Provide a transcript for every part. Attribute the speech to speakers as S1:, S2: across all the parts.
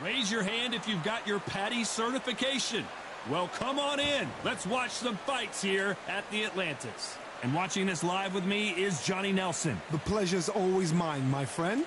S1: Raise your hand if you've got your Patty certification. Well, come on in. Let's watch some fights here at the Atlantis. And watching this live with me is Johnny Nelson.
S2: The pleasure's always mine, my friend.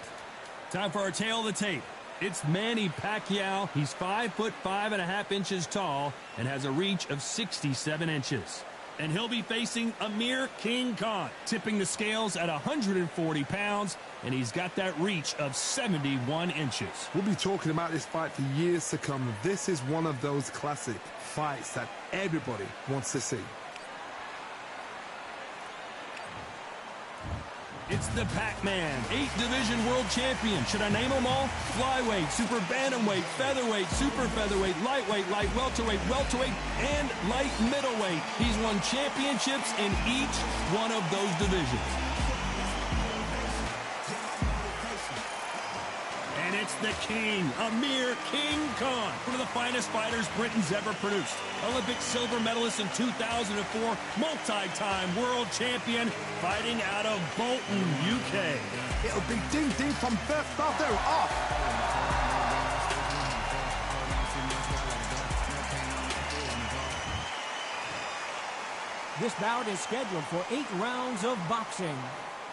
S1: Time for our tail of the tape. It's Manny Pacquiao. He's 5'5.5" tall and has a reach of 67 inches. And he'll be facing Amir King Khan, tipping the scales at 140 pounds, and he's got that reach of 71 inches.
S2: We'll be talking about this fight for years to come. This is one of those classic fights that everybody wants to see.
S1: It's the Pac-Man, 8-division world champion. Should I name them all? Flyweight, super bantamweight, featherweight, super featherweight, lightweight, light welterweight, and light middleweight. He's won championships in each one of those divisions. And it's the king, Amir King Khan, one of the finest fighters Britain's ever produced. Olympic silver medalist in 2004, multi-time world champion, fighting out of Bolton, UK.
S2: It'll be ding-ding from first start there off.
S3: This bout is scheduled for 8 rounds of boxing.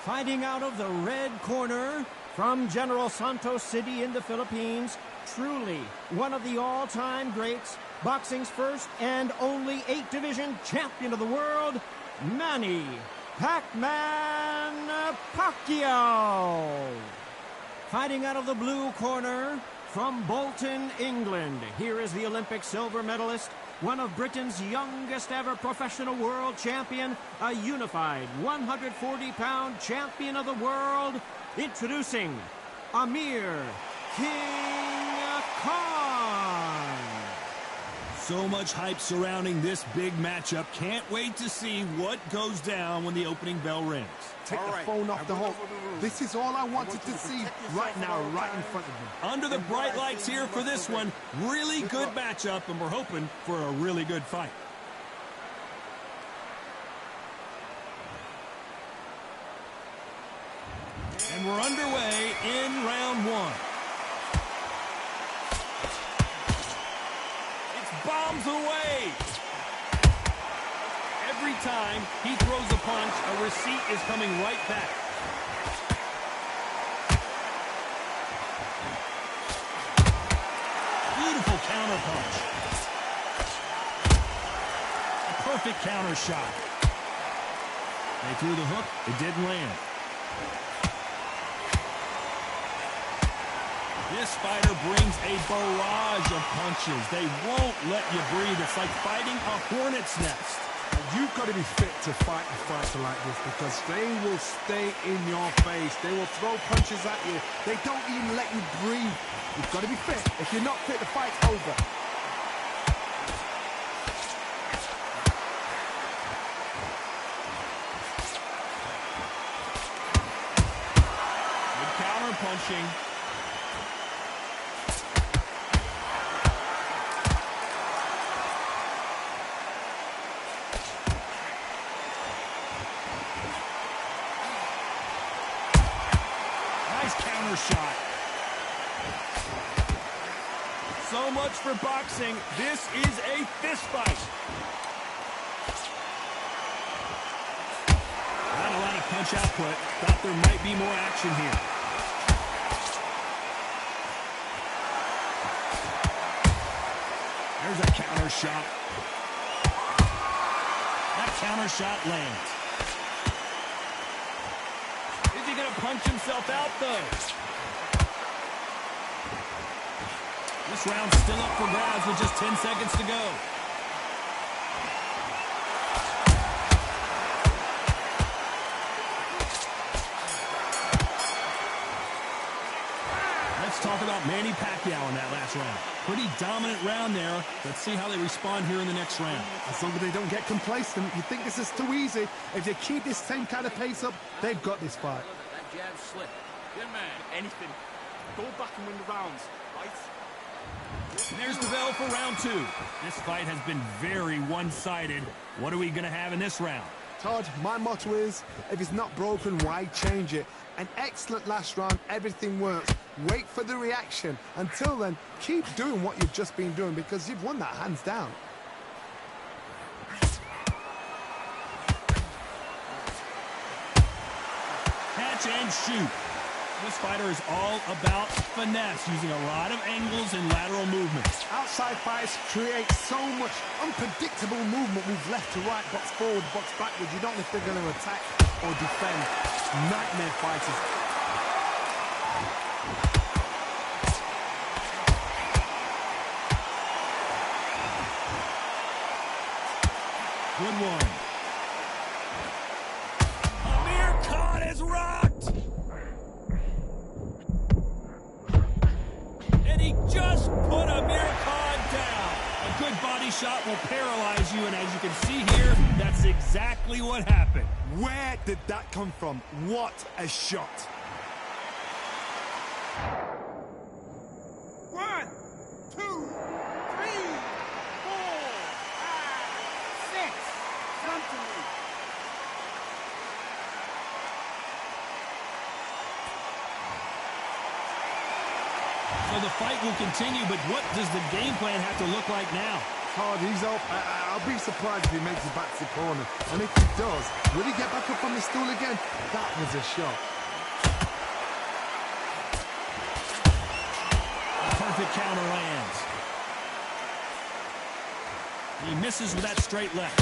S3: Fighting out of the red corner, from General Santos City in the Philippines, truly one of the all-time greats, boxing's first and only 8-division champion of the world, Manny Pac-Man Pacquiao. Fighting out of the blue corner, from Bolton, England, here is the Olympic silver medalist, one of Britain's youngest ever professional world champion, a unified 140-pound champion of the world, introducing Amir King Khan.
S1: So much hype surrounding this big matchup. Can't wait to see what goes down when the opening bell rings.
S2: Take the phone off the hook. This is all I wanted to see right now, right in front of me.
S1: Under the bright lights here for this one. Really good matchup, and we're hoping for a really good fight. And we're underway in round 1. It's bombs away. Every time he throws a punch, a receipt is coming right back. Beautiful counter punch. A perfect counter shot. They threw the hook. It didn't land. This fighter brings a barrage of punches. They won't let you breathe. It's like fighting a hornet's nest.
S2: You've got to be fit to fight a fighter like this because they will stay in your face. They will throw punches at you. They don't even let you breathe. You've got to be fit. If you're not fit, the fight's over.
S1: Good counter punching. Shot. So much for boxing. This is a fist fight. Not a lot of punch output. Thought there might be more action here. There's a counter shot. That counter shot lands. Is he going to punch himself out, though? This round's still up for grabs with just 10 seconds to go. Let's talk about Manny Pacquiao in that last round. Pretty dominant round there. Let's see how they respond here in the next round.
S2: As long as they don't get complacent, you think this is too easy. If they keep this same kind of pace up, they've got this fight.
S4: That jab slip. Good man. Anything. Go back and win the rounds, right?
S1: There's the bell for round 2. This fight has been very one-sided. What are we going to have in this round?
S2: Todd, my motto is, if it's not broken, why change it? An excellent last round, everything works. Wait for the reaction. Until then, keep doing what you've just been doing because you've won that hands down.
S1: Catch and shoot. This fighter is all about finesse, using a lot of angles and lateral movements.
S2: Outside fights create so much unpredictable movement. Move left to right, box forward, box backwards. You don't know if they're going to attack or defend. Nightmare fighters.
S1: Good one. Amir Khan is rocked! And he just put Amir Khan down. A good body shot will paralyze you, and as you can see here, that's exactly what happened.
S2: Where did that come from? What a shot.
S3: 1, 2, 3, 4, 5, 6. Come to me.
S1: So the fight will continue, but what does the game plan have to look like now?
S2: Todd, he's up. I'll be surprised if he makes it back to the corner. And if he does, will he get back up on the stool again? That was a shot.
S1: Perfect counter lands. He misses with that straight left.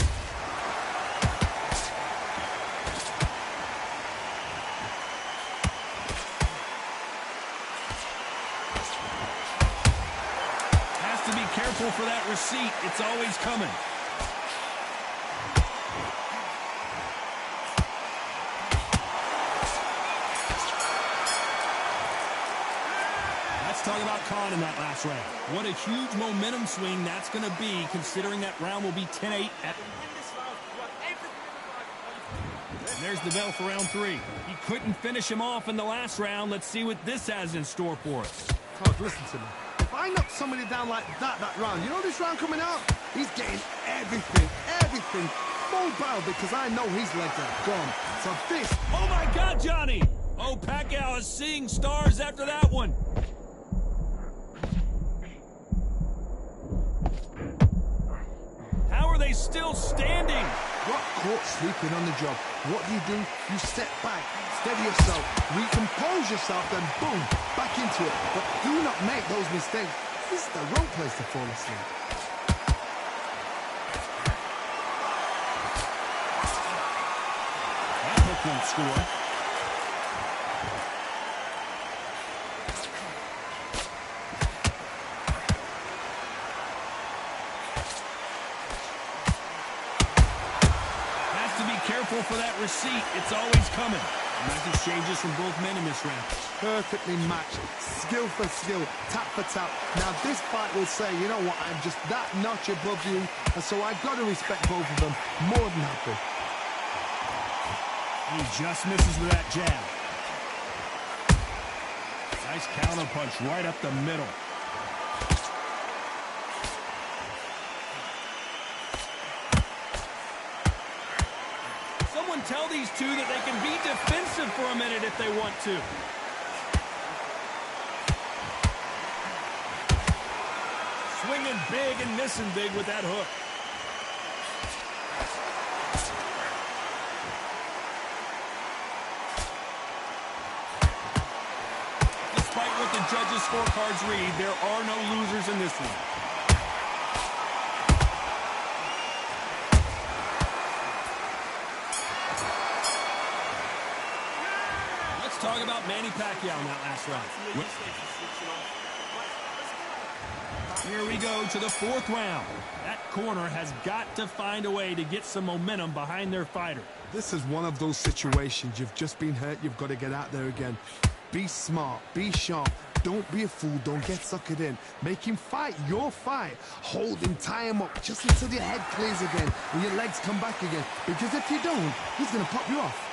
S1: Has to be careful for that receipt. It's always coming. Let's talk about Khan in that last round. What a huge momentum swing that's going to be, considering that round will be 10-8 at... And there's the bell for round 3. He couldn't finish him off in the last round. Let's see what this has in store for us.
S2: Todd, listen to me. If I knock somebody down like that round, you know this round coming out? He's getting everything full barrel because I know his legs are gone. So this...
S1: Oh, my God, Johnny! Oh, Pacquiao is seeing stars after that one. How are they still standing?
S2: Got caught sleeping on the job. What do? You step back, steady yourself, recompose yourself, then boom, back into it. But do not make those mistakes. This is the wrong place to fall asleep.
S1: That hook won't score. Careful for that receipt. It's always coming. Nice exchanges from both men in this round.
S2: Perfectly matched. Skill for skill. Tap for tap. Now this fight will say, you know what, I'm just that notch above you. And so I've got to respect both of them. More than happy.
S1: He just misses with that jab. Nice counter punch right up the middle. Someone tell these two that they can be defensive for a minute if they want to. Swinging big and missing big with that hook. Despite what the judges' scorecards read, there are no losers in this one. Talk about Manny Pacquiao in that last round. Here we go to the 4th round. That corner has got to find a way to get some momentum behind their fighter.
S2: This is one of those situations. You've just been hurt. You've got to get out there again. Be smart. Be sharp. Don't be a fool. Don't get suckered in. Make him fight your fight. Hold him, tie him up just until your head clears again and your legs come back again. Because if you don't, he's going to pop you off.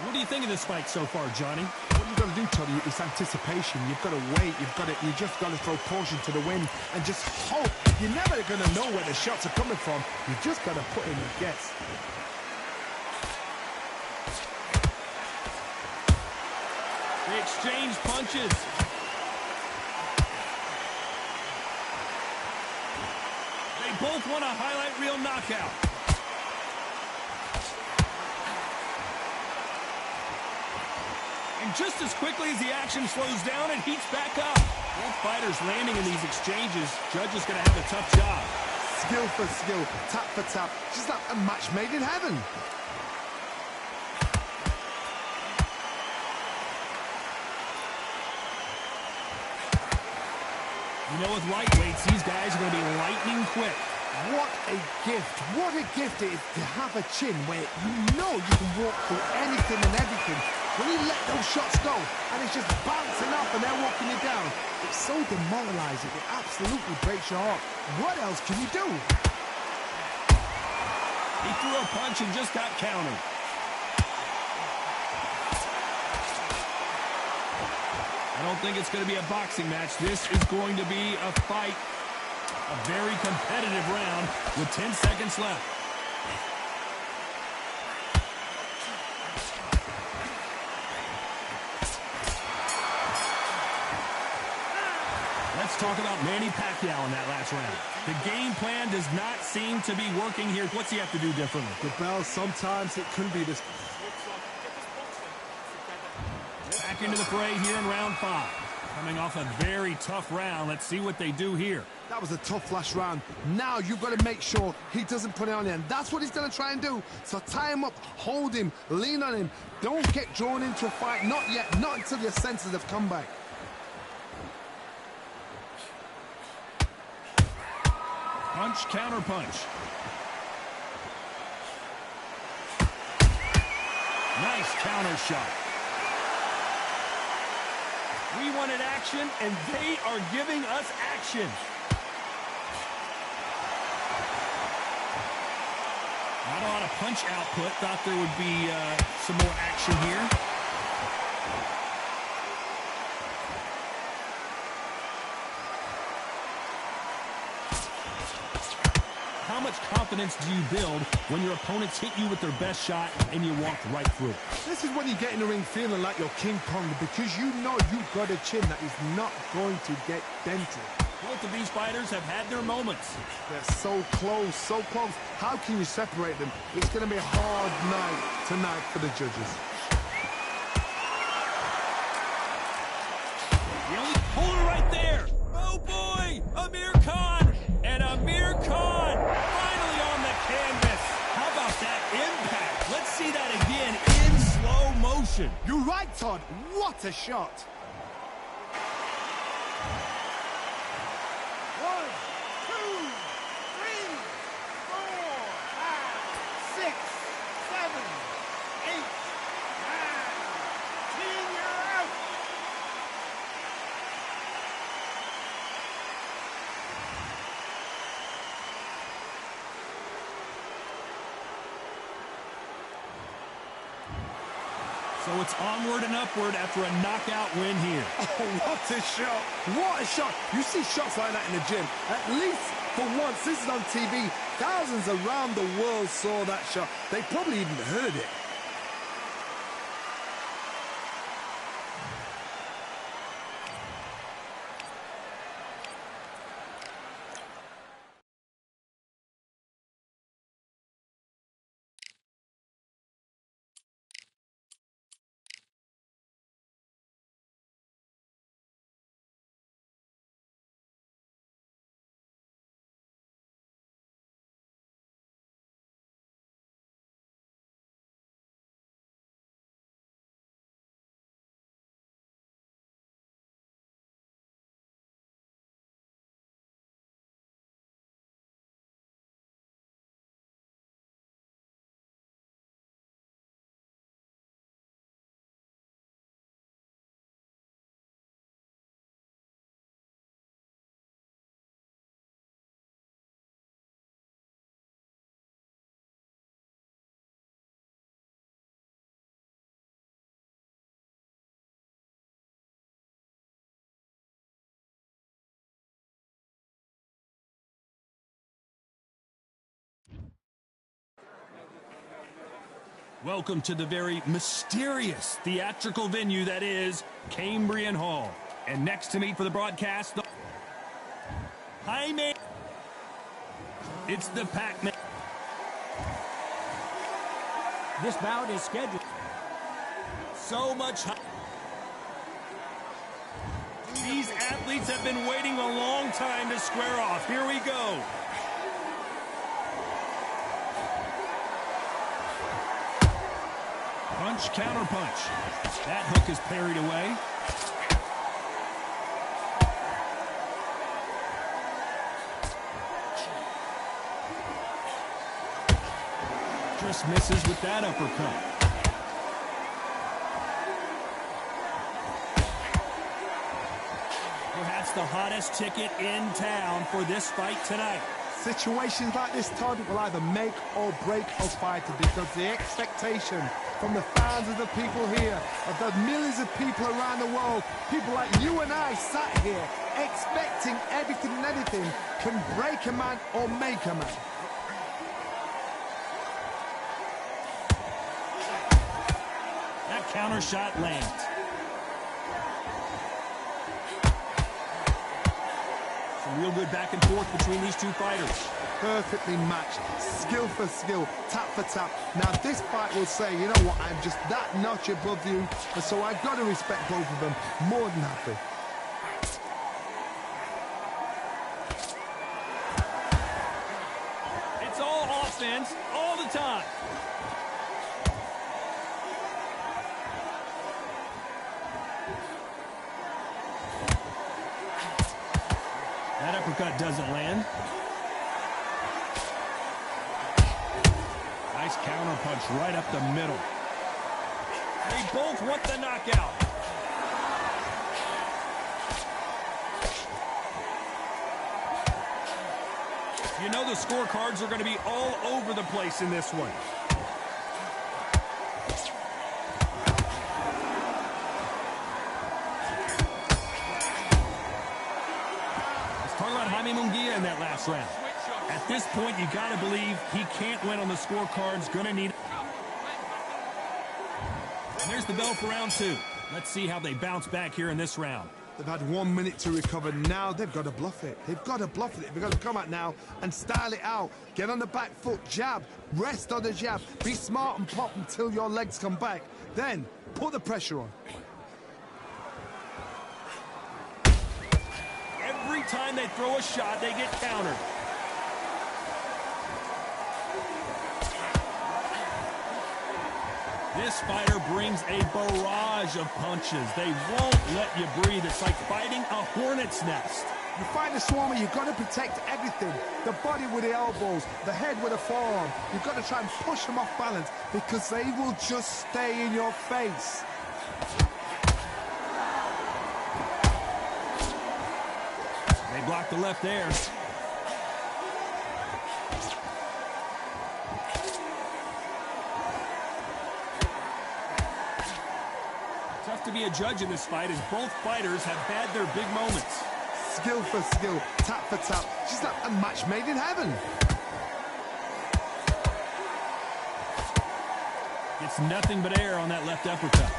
S1: What do you think of this fight so far, Johnny?
S2: What you've done do, Tony, is anticipation. You've got to wait. You just got to throw caution to the wind and just hope. You're never going to know where the shots are coming from. You just got to put in a guess.
S1: They exchange punches. They both want a highlight reel knockout. And just as quickly as the action slows down, it heats back up. Both fighters landing in these exchanges. Judge is going to have a tough job.
S2: Skill for skill, tap for tap. Just like a match made in heaven.
S1: You know, with lightweights, these guys are going to be lightning quick.
S2: What a gift. What a gift it is to have a chin where you know you can walk through anything and everything. When you let those shots go and it's just bouncing up and they're walking you down, it's so demoralizing. It absolutely breaks your heart. What else can you do?
S1: He threw a punch and just got countered. I don't think it's going to be a boxing match. This is going to be a fight. A very competitive round with 10 seconds left. Let's talk about Manny Pacquiao in that last round. The game plan does not seem to be working here. What's he have to do differently?
S2: The bell, sometimes it can be this.
S1: Back into the fray here in round 5. Coming off a very tough round. Let's see what they do here.
S2: That was a tough last round. Now you've got to make sure he doesn't put it on you. And that's what he's going to try and do. So tie him up, hold him, lean on him. Don't get drawn into a fight. Not yet. Not until your senses have come back.
S1: Punch, counter punch. Nice counter shot. We wanted action, and they are giving us action. Not a lot of punch output. Thought there would be some more action here. How much confidence do you build when your opponents hit you with their best shot and you walk right through it?
S2: This is when you get in the ring feeling like you're King Kong, because you know you've got a chin that is not going to get dented.
S1: Both of these fighters have had their moments.
S2: They're so close, so close. How can you separate them? It's going to be a hard night tonight for the judges.
S1: The only hold right there. Oh boy, Amir Khan, and Amir Khan finally on the canvas. How about that impact? Let's see that again in slow motion.
S2: You're right, Todd. What a shot.
S1: So it's onward and upward after a knockout win here.
S2: Oh, what a shot. What a shot. You see shots like that in the gym. At least for once, this is on TV. Thousands around the world saw that shot. They probably even heard it.
S1: Welcome to the very mysterious theatrical venue that is Cambrian Hall. And next to me for the broadcast, Jaime. It's the Pac-Man.
S3: This bout is scheduled.
S1: So much. These athletes have been waiting a long time to square off. Here we go. Punch, counter punch. That hook is parried away. Just misses with that uppercut. Perhaps the hottest ticket in town for this fight tonight.
S2: Situations like this, Todd, will either make or break a fighter because the expectation from the fans of the people here, of the millions of people around the world, people like you and I sat here expecting everything and anything can break a man or make a man.
S1: That counter shot lands. Some real good back and forth between these two fighters.
S2: Perfectly matched, skill for skill, tap for tap. Now this fight will say, you know what, I'm just that notch above you, and so I've got to respect both of them more than happy.
S1: It's all offense all the time. That uppercut doesn't land. Nice counter punch right up the middle. They both want the knockout. You know the scorecards are going to be all over the place in this one. Let's talk about Jaime Munguia in that last round. At this point, you got to believe he can't win on the scorecards. Going to need it. And there's the bell for round two. Let's see how they bounce back here in this round.
S2: They've had 1 minute to recover. Now they've got to bluff it. They've got to bluff it. They've got to come out now and style it out. Get on the back foot, jab, rest on the jab. Be smart and pop until your legs come back. Then put the pressure on.
S1: Every time they throw a shot, they get countered. This fighter brings a barrage of punches. They won't let you breathe. It's like fighting a hornet's nest.
S2: You fight a swarmer, you've got to protect everything. The body with the elbows, the head with the forearm. You've got to try and push them off balance because they will just stay in your face.
S1: They block the left there. Tough to be a judge in this fight as both fighters have had their big moments.
S2: Skill for skill, tap for tap. She's like a match made in heaven.
S1: It's nothing but air on that left uppercut.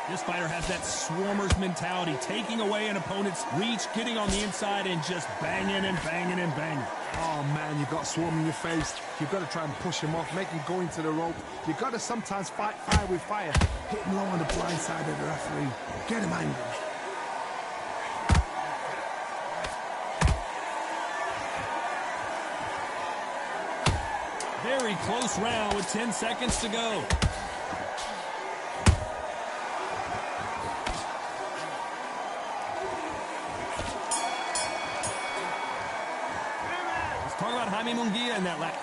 S1: This fighter has that swarmer's mentality, taking away an opponent's reach, getting on the inside, and just banging and banging and banging.
S2: Oh, man, you've got swarm in your face. You've got to try and push him off, make him go into the rope. You've got to sometimes fight fire with fire. Hit him low on the blind side of the referee. Get him angry.
S1: Very close round with 10 seconds to go. Talk about Jaime Munguia in that lap.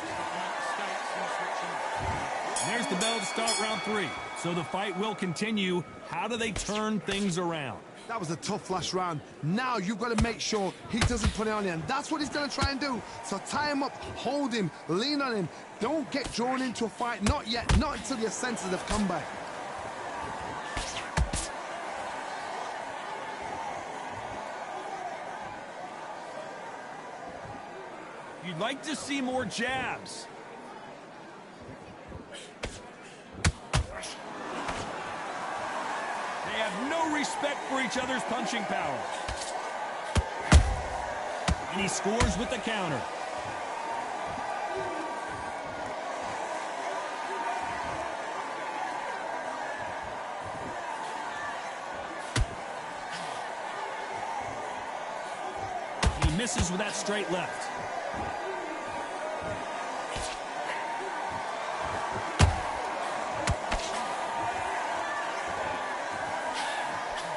S1: There's the bell to start round three. So the fight will continue. How do they turn things around?
S2: That was a tough last round. Now you've got to make sure he doesn't put it on you, and that's what he's going to try and do. So tie him up, hold him, lean on him. Don't get drawn into a fight. Not yet. Not until your senses have come back.
S1: You'd like to see more jabs. They have no respect for each other's punching power. And he scores with the counter. He misses with that straight left.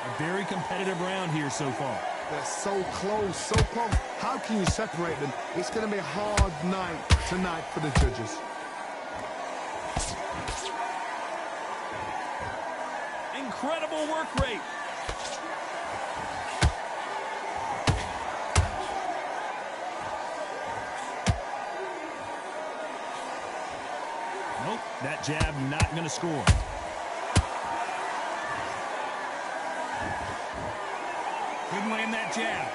S1: A very competitive round here so far.
S2: They're so close, so close. How can you separate them? It's going to be a hard night tonight for the judges.
S1: Incredible work rate. Nope, that jab not going to score. Couldn't land that jab.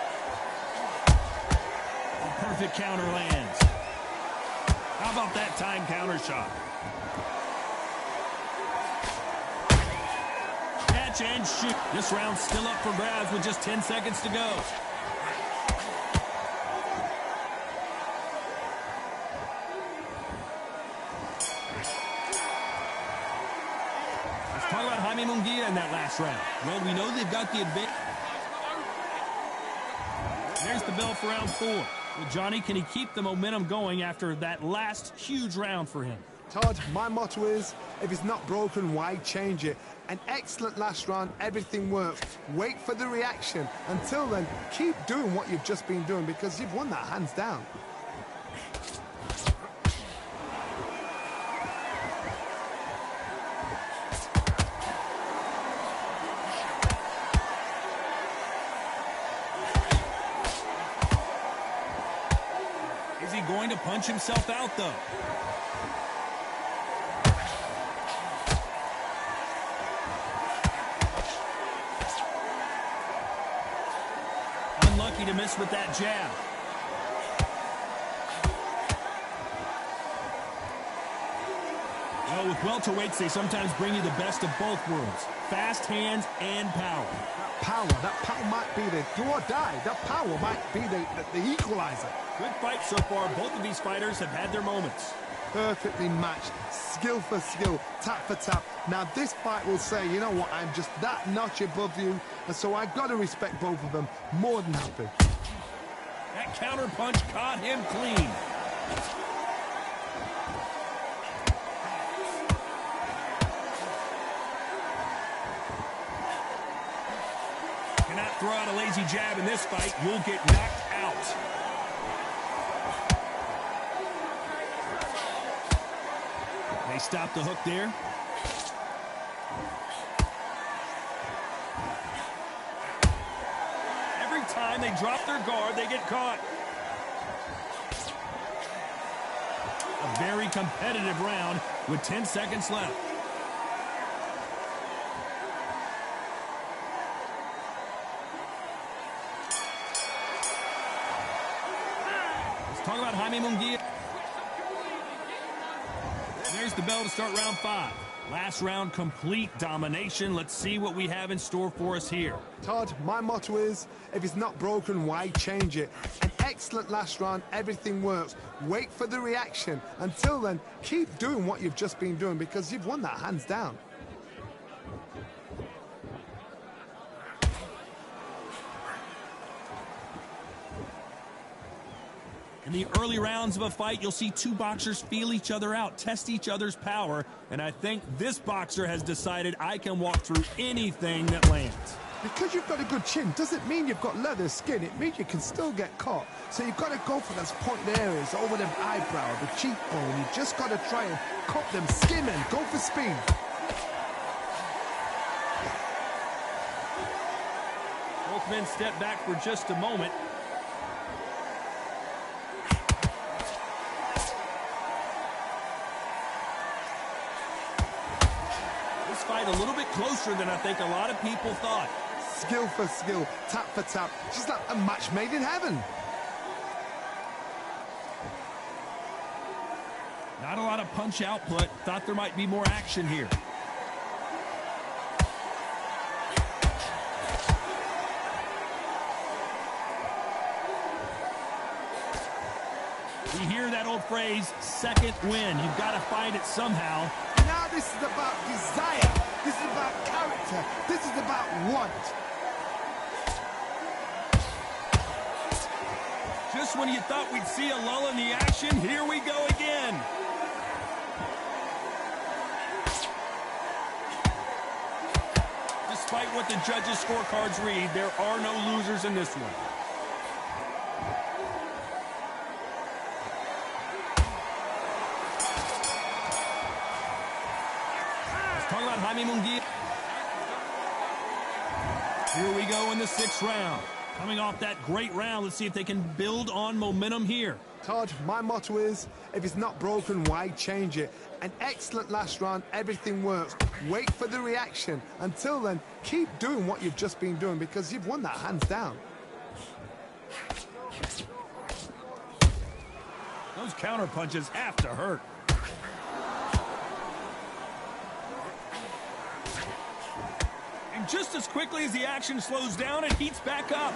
S1: A perfect counter lands. How about that time counter shot? Catch and shoot. This round's still up for grabs with just 10 seconds to go. Let's talk about Jaime Munguia in that last round. Well, we know they've got the advantage. There's the bell for round 4. Well, Johnny, can he keep the momentum going after that last huge round for him?
S2: Todd, my motto is, if it's not broken, why change it? An excellent last round, everything works. Wait for the reaction. Until then, keep doing what you've just been doing because you've won that hands down.
S1: Is he going to punch himself out, though? Unlucky to miss with that jab. Well, with welterweights, they sometimes bring you the best of both worlds. Fast hands and power.
S2: That power might be the do or die. That power might be the equalizer.
S1: Good fight so far. Both of these fighters have had their moments.
S2: Perfectly matched, skill for skill, tap for tap. Now this fight will say, you know what, I'm just that notch above you, and so I've got to respect both of them. More than happy.
S1: That counter punch caught him clean. Cannot throw out a lazy jab in this fight. You'll get knocked out. They stop the hook there. Every time they drop their guard, they get caught. A very competitive round with 10 seconds left. Let's talk about Jaime Munguia. There's the bell to start round 5. Last round, complete domination. Let's see what we have in store for us here.
S2: Todd, my motto is, if it's not broken, why change it? An excellent last round, everything works. Wait for the reaction. Until then, keep doing what you've just been doing because you've won that hands down.
S1: In the early rounds of a fight, you'll see two boxers feel each other out, test each other's power, and I think this boxer has decided I can walk through anything that lands.
S2: Because you've got a good chin doesn't mean you've got leather skin. It means you can still get caught. So you've got to go for those pointed areas over the eyebrow, the cheekbone. You've just got to try and cut them, skim and go for speed.
S1: Both men step back for just a moment. Fight a little bit closer than I think a lot of people thought.
S2: Skill for skill, tap for tap, just like a match made in heaven.
S1: punch output. Thought there might be more action here. We hear that old phrase, second win. You've got to find it somehow.
S2: Now this is about desire. This is about character. This is about want.
S1: Just when you thought we'd see a lull in the action, here we go again. Despite what the judges' scorecards read, there are no losers in this one. Let's talk about Jaime Munguia. Here we go in the 6th round. Coming off that great round, let's see if they can build on momentum here.
S2: Todd, my motto is, if it's not broken, why change it? An excellent last round, everything works. Wait for the reaction. Until then, keep doing what you've just been doing because you've won that hands down.
S1: Those counter punches have to hurt. And just as quickly as the action slows down, it heats back up.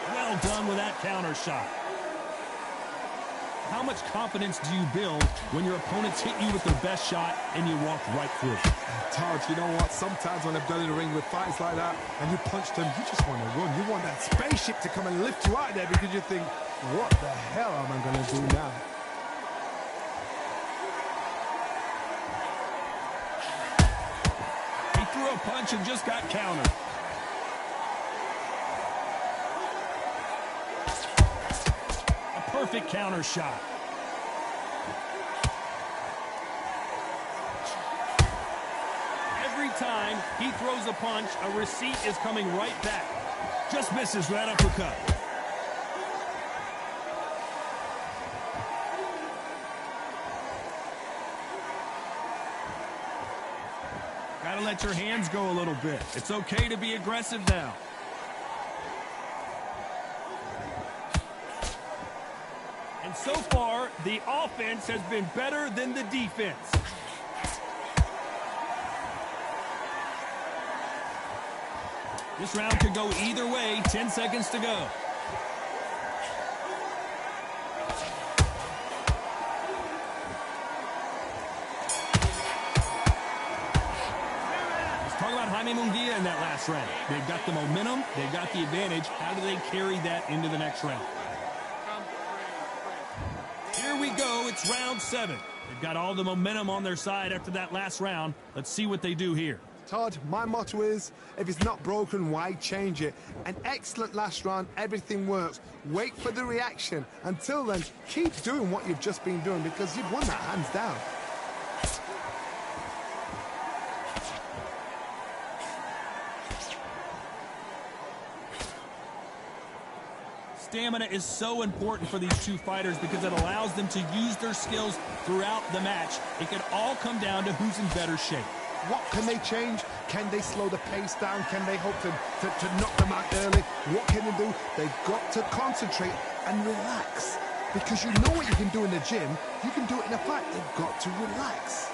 S1: Well done with that counter shot. How much confidence do you build when your opponents hit you with their best shot and you walk right through?
S2: Todd, you know what? Sometimes when I've done in the ring with fights like that and you punch them, you just want to run. You want that spaceship to come and lift you out there because you think, what the hell am I going to do now?
S1: He threw a punch and just got countered. Perfect counter shot. Every time he throws a punch, a receipt is coming right back. Just misses that uppercut. Gotta let your hands go a little bit. It's okay to be aggressive now. So far, the offense has been better than the defense. This round could go either way. 10 seconds to go. Let's talk about Jaime Munguia in that last round. They've got the momentum. They've got the advantage. How do they carry that into the next round? Here we go. It's round 7. They've got all the momentum on their side after that last round. Let's see what they do here.
S2: Todd, my motto is, if it's not broken, why change it? An excellent last round, everything works. Wait for the reaction. Until then, keep doing what you've just been doing because you've won that hands down.
S1: Stamina is so important for these two fighters because it allows them to use their skills throughout the match. It could all come down to who's in better shape.
S2: What can they change? Can they slow the pace down? Can they hope to knock them out early? What can they do? They've got to concentrate and relax. Because you know what you can do in the gym, you can do it in a fight. They've got to relax.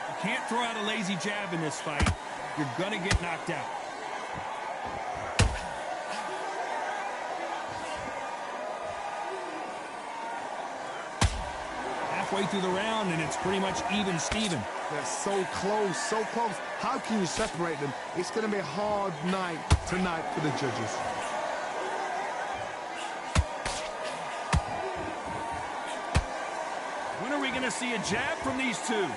S1: You can't throw out a lazy jab in this fight. You're going to get knocked out. Halfway through the round, and it's pretty much even Steven.
S2: They're so close, so close. How can you separate them? It's going to be a hard night tonight for the judges.
S1: When are we going to see a jab from these two?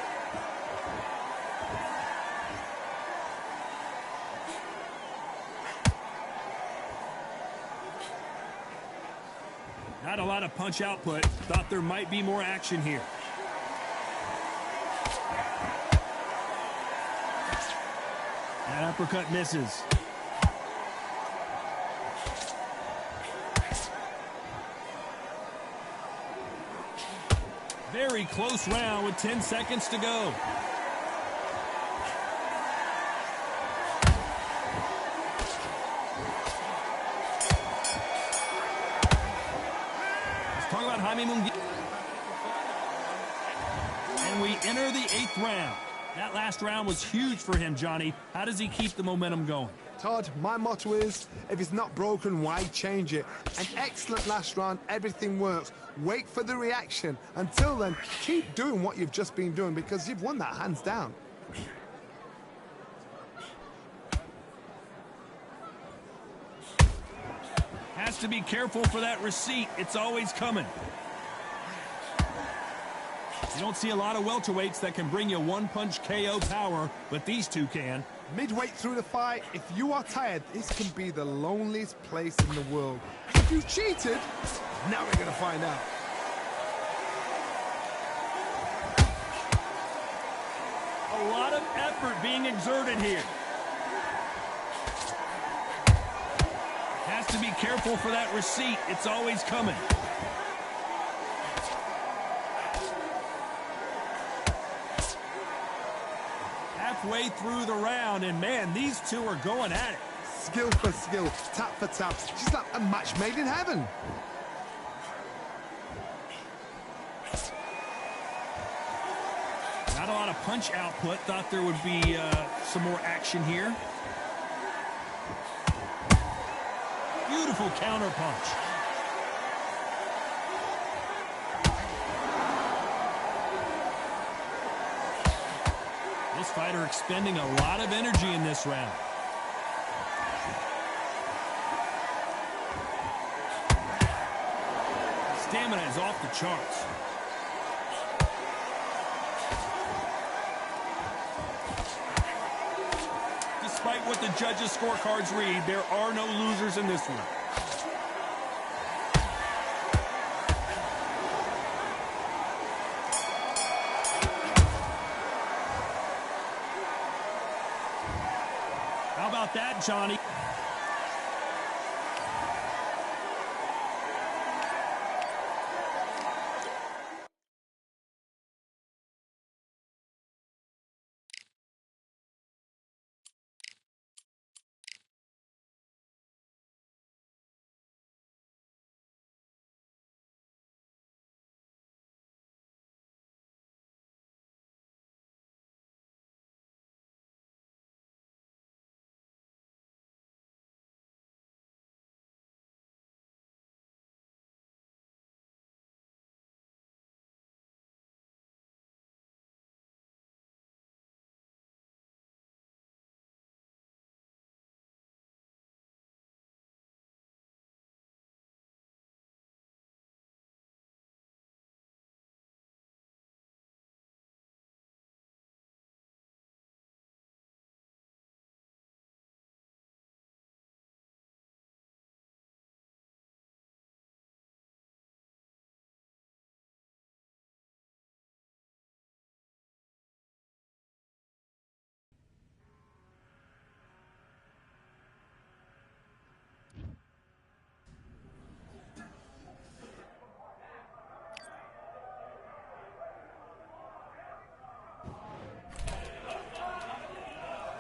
S1: Not a lot of punch output. Thought there might be more action here. That uppercut misses. Very close round with 10 seconds to go. Talk about Jaime Munguia. And we enter the 8th round. That last round was huge for him, Johnny. How does he keep the momentum going?
S2: Todd, my motto is, if it's not broken, why change it? An excellent last round, everything works. Wait for the reaction. Until then, keep doing what you've just been doing because you've won that hands down.
S1: Has to be careful for that receipt. It's always coming. You don't see a lot of welterweights that can bring you one-punch KO power, but these two can.
S2: Midway through the fight, if you are tired, this can be the loneliest place in the world. If you cheated, now we're going to find out.
S1: A lot of effort being exerted here. Has to be careful for that receipt. It's always coming. Halfway through the round, and man, these two are going at it.
S2: Skill for skill, tap for tap. Just like a match made in heaven.
S1: Not a lot of punch output. Thought there would be some more action here. Beautiful counter punch. This fighter expending a lot of energy in this round. Stamina is off the charts. Despite what the judges' scorecards read, there are no losers in this one. How about that, Johnny?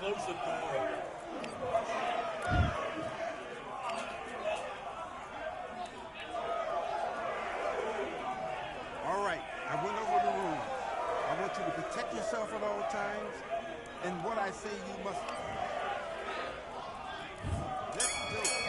S4: Close the door.
S5: All right, I went over the rules. I want you to protect yourself at all times, and what I say you must... Let's go.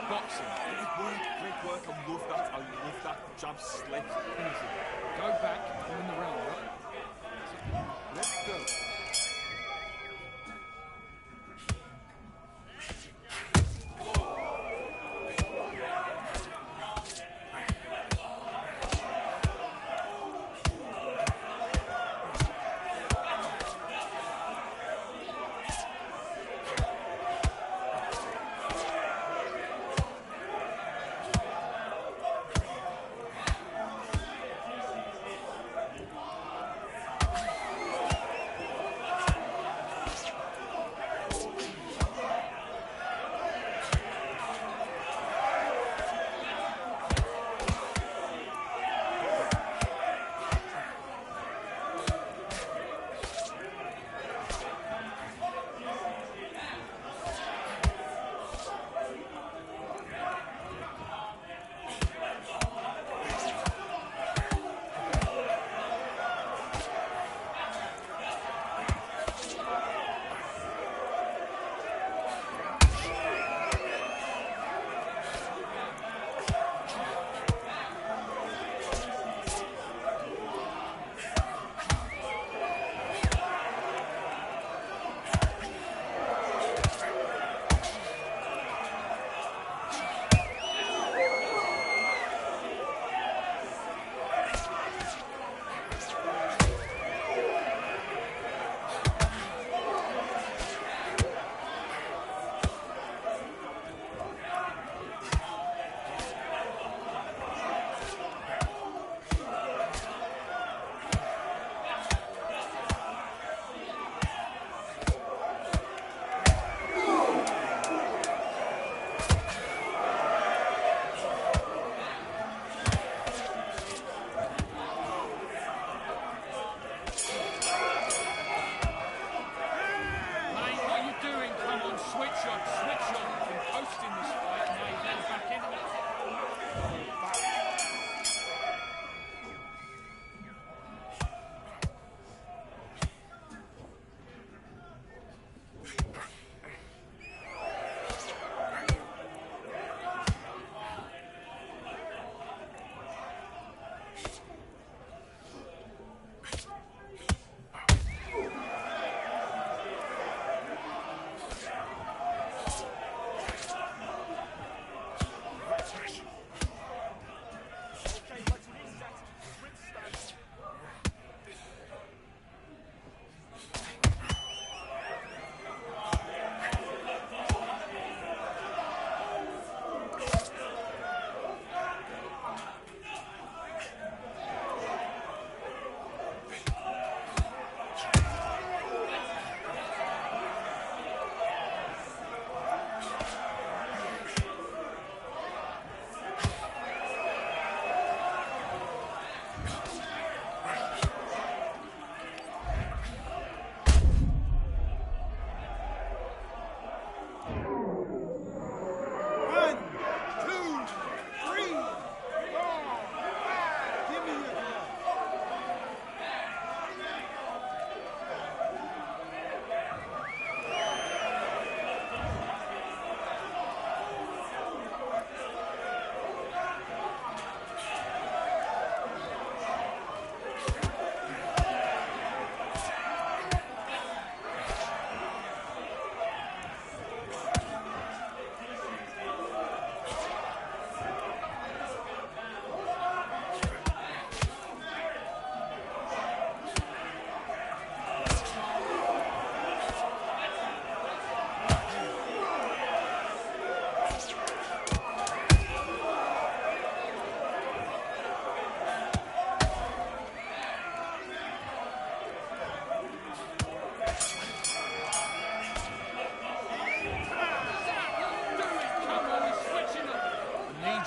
S4: boxing. Great work. I love that. I love that jab slip.
S6: Easy. Go back, win the round, right?
S5: Let's go.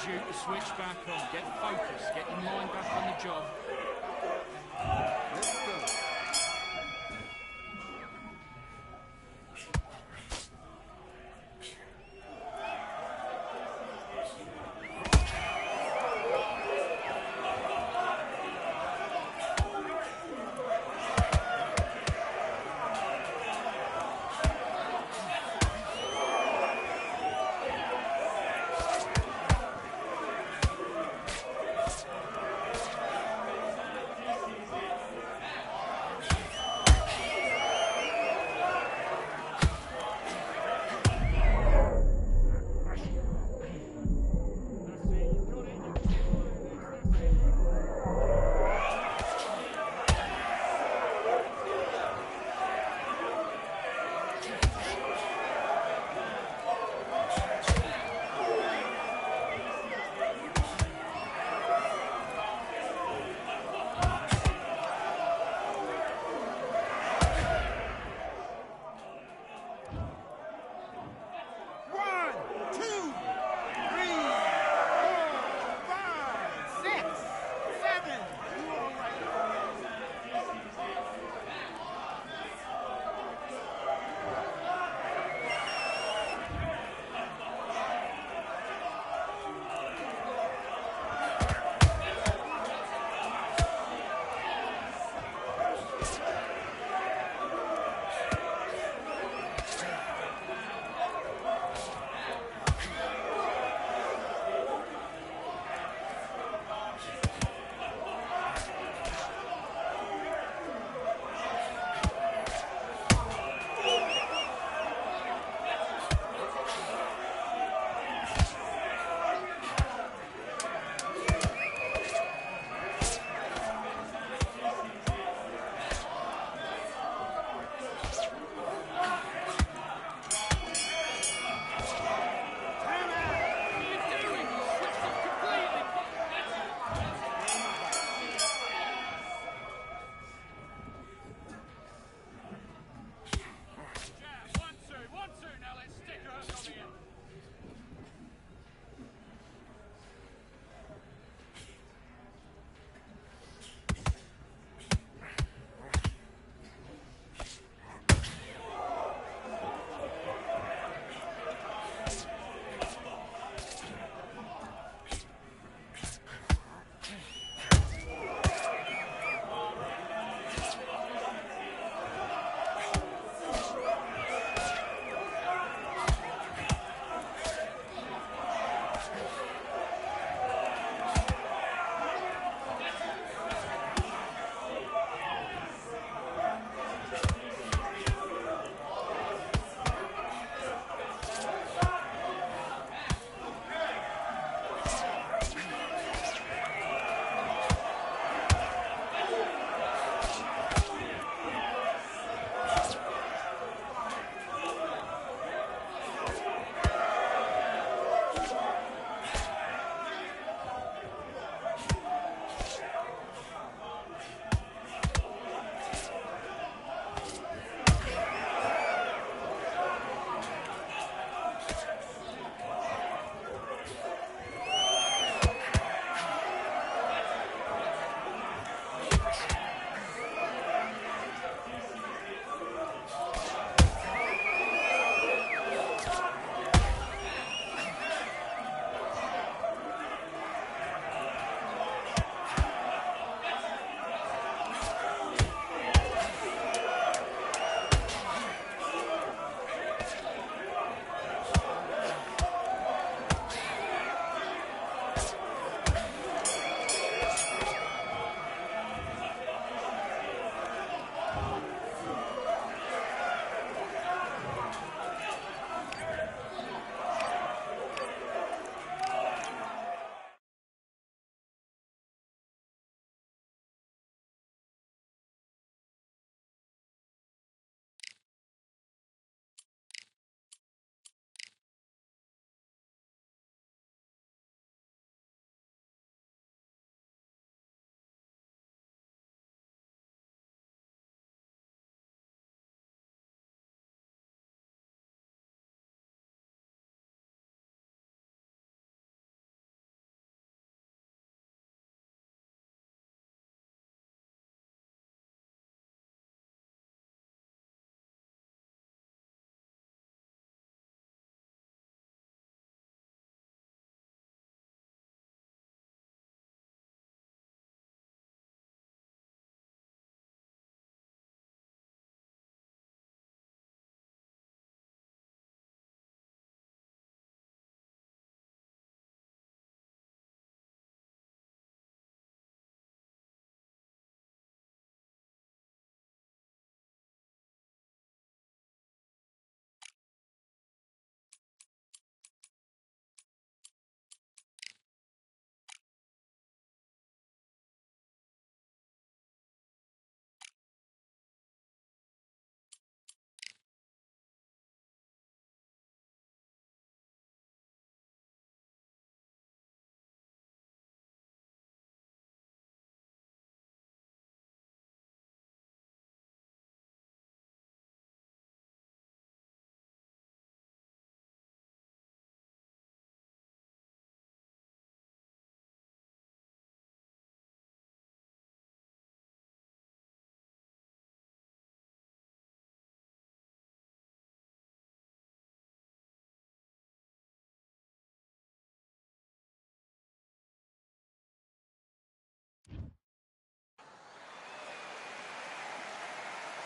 S6: you to switch back on. Get focused. Get your mind back on the job.
S5: Let's go.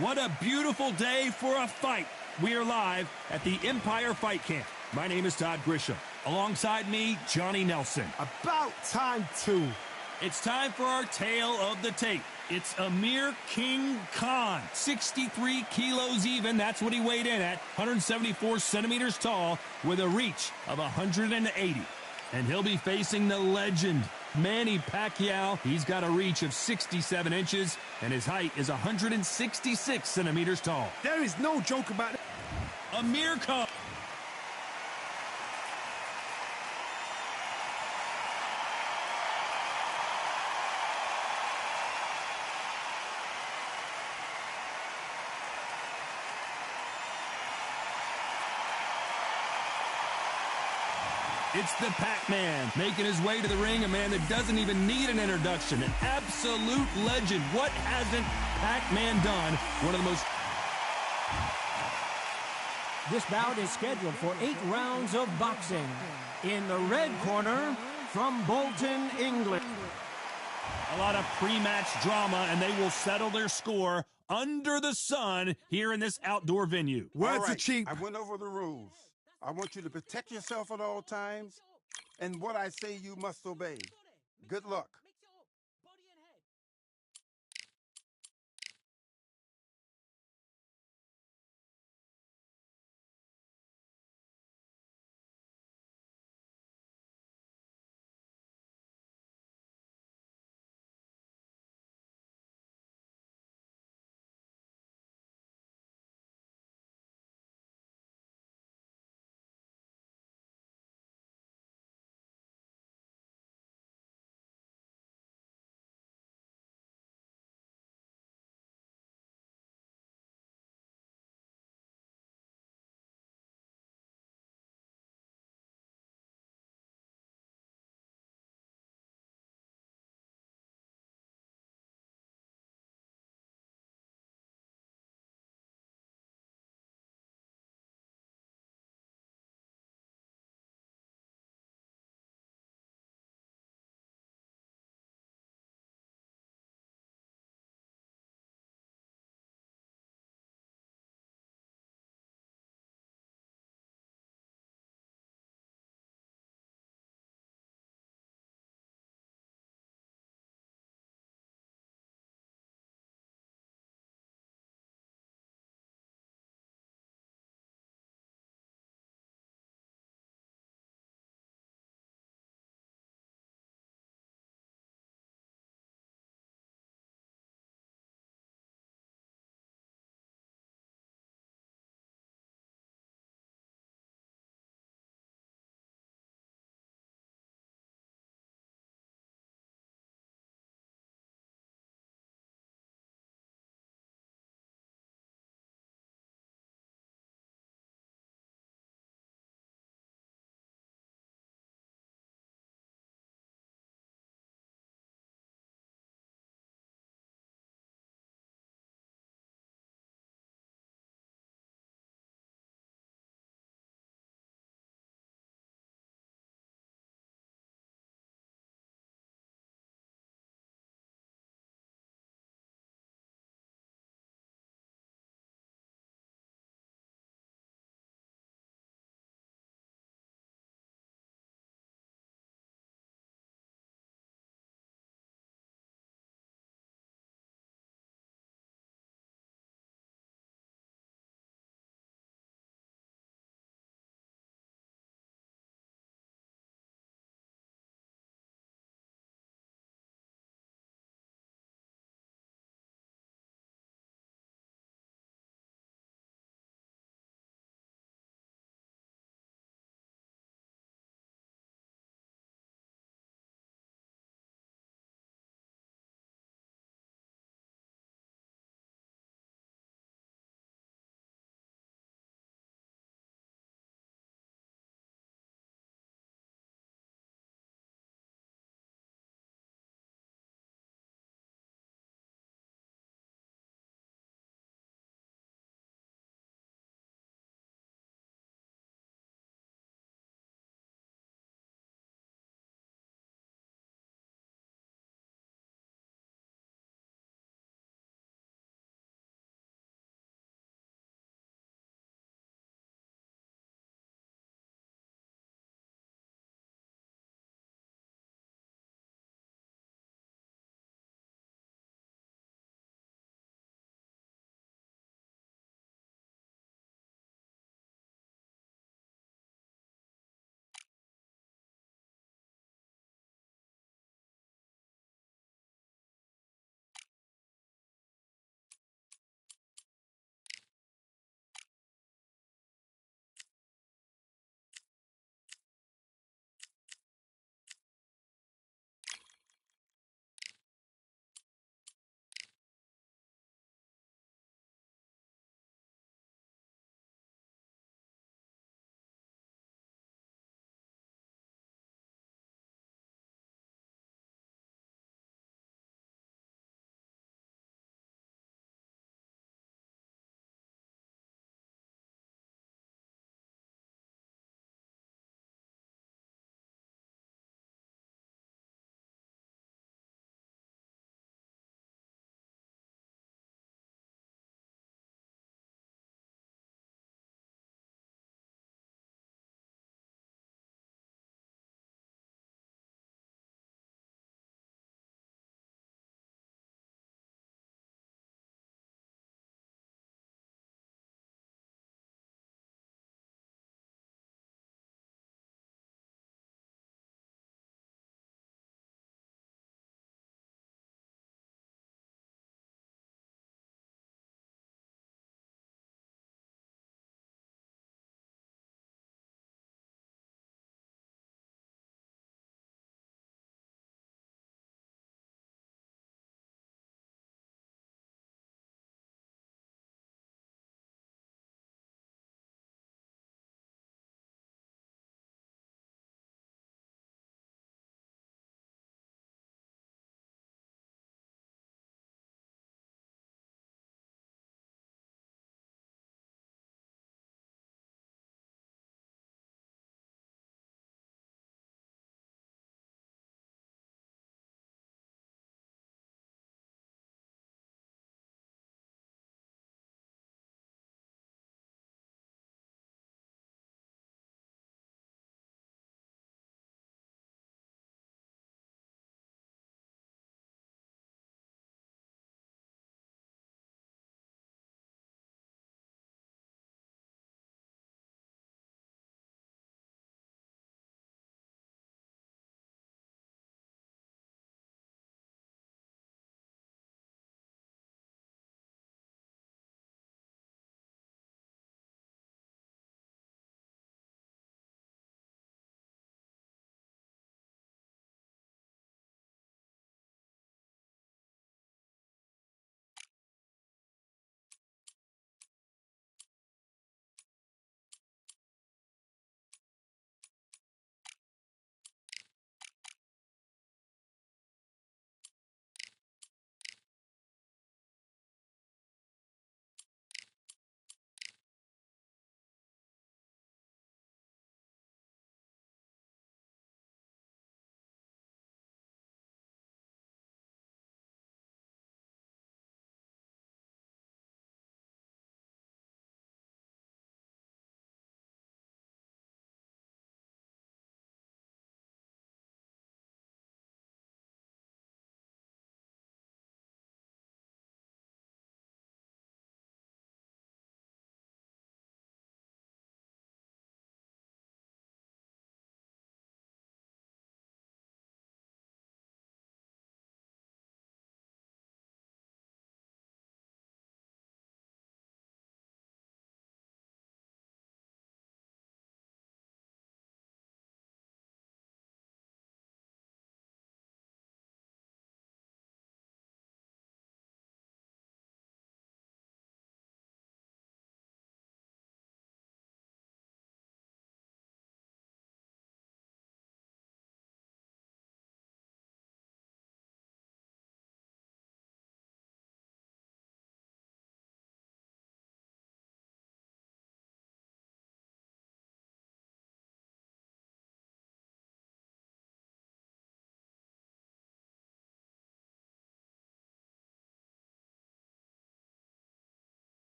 S1: What a beautiful day for a fight. We are live at the Empire Fight Camp. My name is Todd Grisham. Alongside me, Johnny Nelson.
S2: About time, too.
S1: It's time for our tale of the tape. It's Amir King Khan, 63 kilos even. That's what he weighed in at, 174 centimeters tall, with a reach of 180. And he'll be facing the legend, Manny Pacquiao. He's got a reach of 67 inches, and his height is 166 centimeters tall.
S2: There is no joke about it.
S1: Amir Khan. It's the Pac-Man, making his way to the ring, a man that doesn't even need an introduction, an absolute legend. What hasn't Pac-Man done? One of the most...
S3: This bout is scheduled for 8 rounds of boxing. In the red corner, from Bolton, England.
S1: A lot of pre-match drama, and they will settle their score under the sun here in this outdoor venue.
S2: Words are cheap.
S5: I went over the rules. I want you to protect yourself at all times, and what I say you must obey. Good luck.